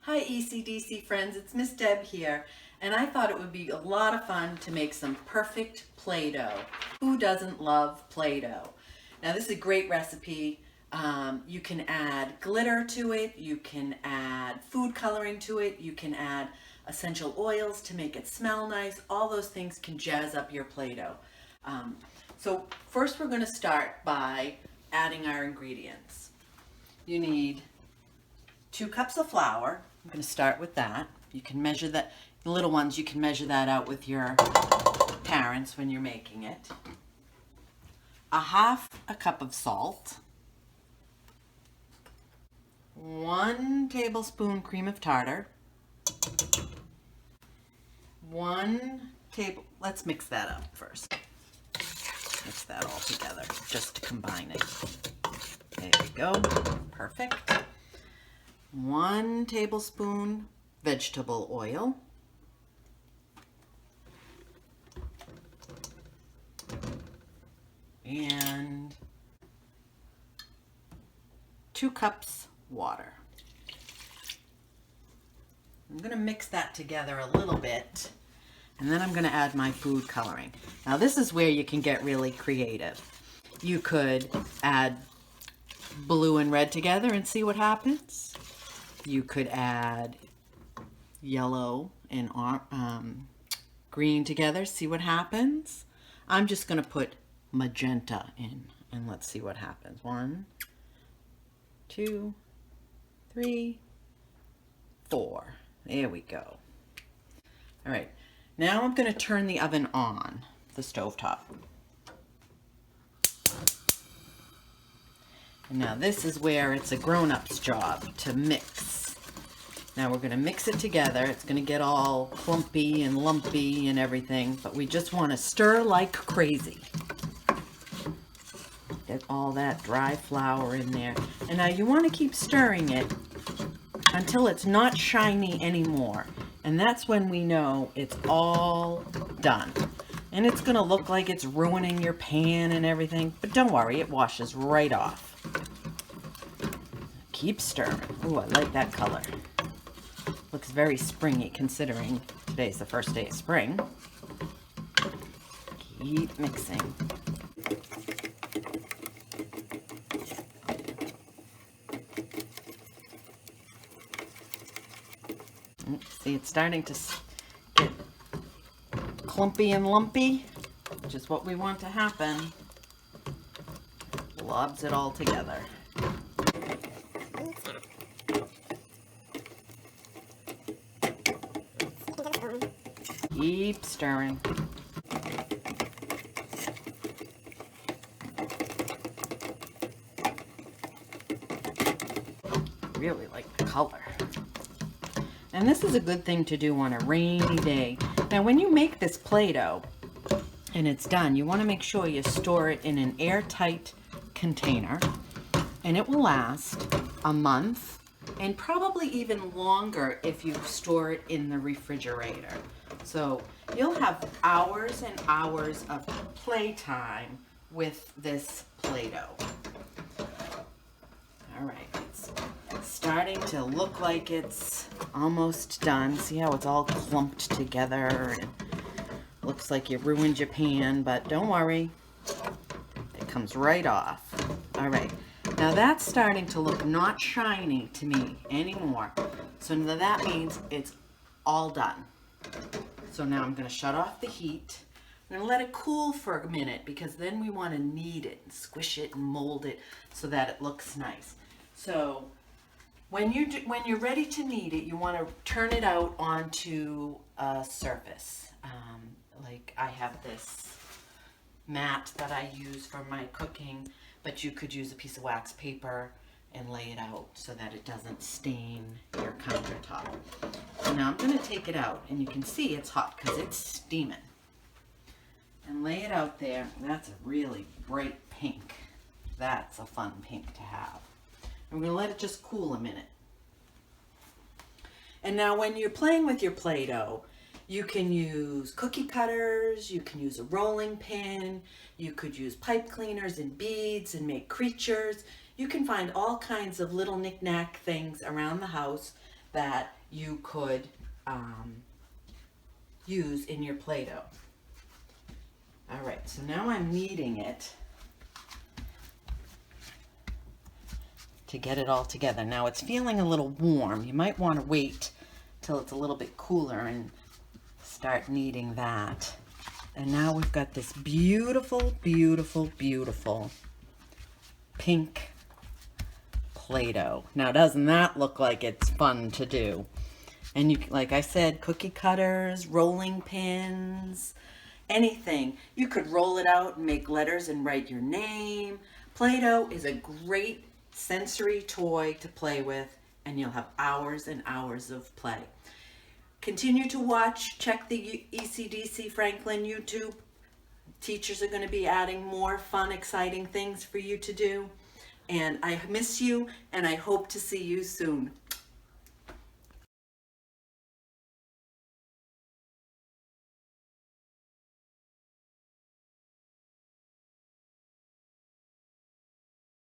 Hi ECDC friends, it's Miss Deb here, and I thought it would be a lot of fun to make some perfect Play-Doh. Who doesn't love Play-Doh? Now this is a great recipe. You can add glitter to it, you can add food coloring to it, you can add essential oils to make it smell nice. All those things can jazz up your Play-Doh. So first we're going to start by adding our ingredients. You need 2 cups of flour. I'm going to start with that. You can measure that, the little ones, you can measure that out with your parents when you're making it. A cup of salt. 1 tablespoon cream of tartar. Let's mix that up first. Mix that all together just to combine it. There we go. Perfect. 1 tablespoon vegetable oil. And 2 cups water. I'm going to mix that together a little bit, and then I'm going to add my food coloring. Now this is where you can get really creative. You could add blue and red together and see what happens. You could add yellow and green together, see what happens. I'm just going to put magenta in, and let's see what happens. 1, 2, 3, 4. There we go. All right, now I'm going to turn the oven on, the stovetop. And now this is where it's a grown-up's job to mix. Now we're going to mix it together. It's going to get all clumpy and lumpy and everything, but we just want to stir like crazy. Get all that dry flour in there. And now you want to keep stirring it until it's not shiny anymore. And that's when we know it's all done. And it's going to look like it's ruining your pan and everything, but don't worry, it washes right off. Keep stirring. Ooh, I like that color. Looks very springy considering today's the first day of spring. Keep mixing. See, it's starting to get clumpy and lumpy, which is what we want to happen. Globs it all together. Keep stirring. Really like the color. And this is a good thing to do on a rainy day. Now when you make this Play-Doh and it's done, you want to make sure you store it in an airtight container, and it will last a month and probably even longer if you store it in the refrigerator. So you'll have hours and hours of playtime with this Play-Doh. All right, it's starting to look like it's almost done. See how it's all clumped together? And looks like you ruined your pan, but don't worry. It comes right off. All right, now that's starting to look not shiny to me anymore. So now that means it's all done. So now I'm going to shut off the heat. I'm going to let it cool for a minute because then we want to knead it and squish it and mold it so that it looks nice. So when you're ready to knead it, you want to turn it out onto a surface. Like I have this mat that I use for my cooking, but you could use a piece of wax paper and lay it out so that it doesn't stain your countertop. So now I'm going to take it out, and you can see it's hot because it's steaming. And lay it out there. That's a really bright pink. That's a fun pink to have. I'm going to let it just cool a minute. And now when you're playing with your Play-Doh, you can use cookie cutters, you can use a rolling pin, you could use pipe cleaners and beads and make creatures. You can find all kinds of little knick-knack things around the house that you could use in your Play-Doh. All right, so now I'm kneading it to get it all together. Now it's feeling a little warm. You might want to wait till it's a little bit cooler and start kneading that. And now we've got this beautiful, beautiful, beautiful pink Play-Doh. Now doesn't that look like it's fun to do? And you, like I said, cookie cutters, rolling pins, anything. You could roll it out and make letters and write your name. Play-Doh is a great sensory toy to play with, and you'll have hours and hours of play. Continue to watch, check the ECDC Franklin YouTube. Teachers are going to be adding more fun, exciting things for you to do. And I miss you, and I hope to see you soon.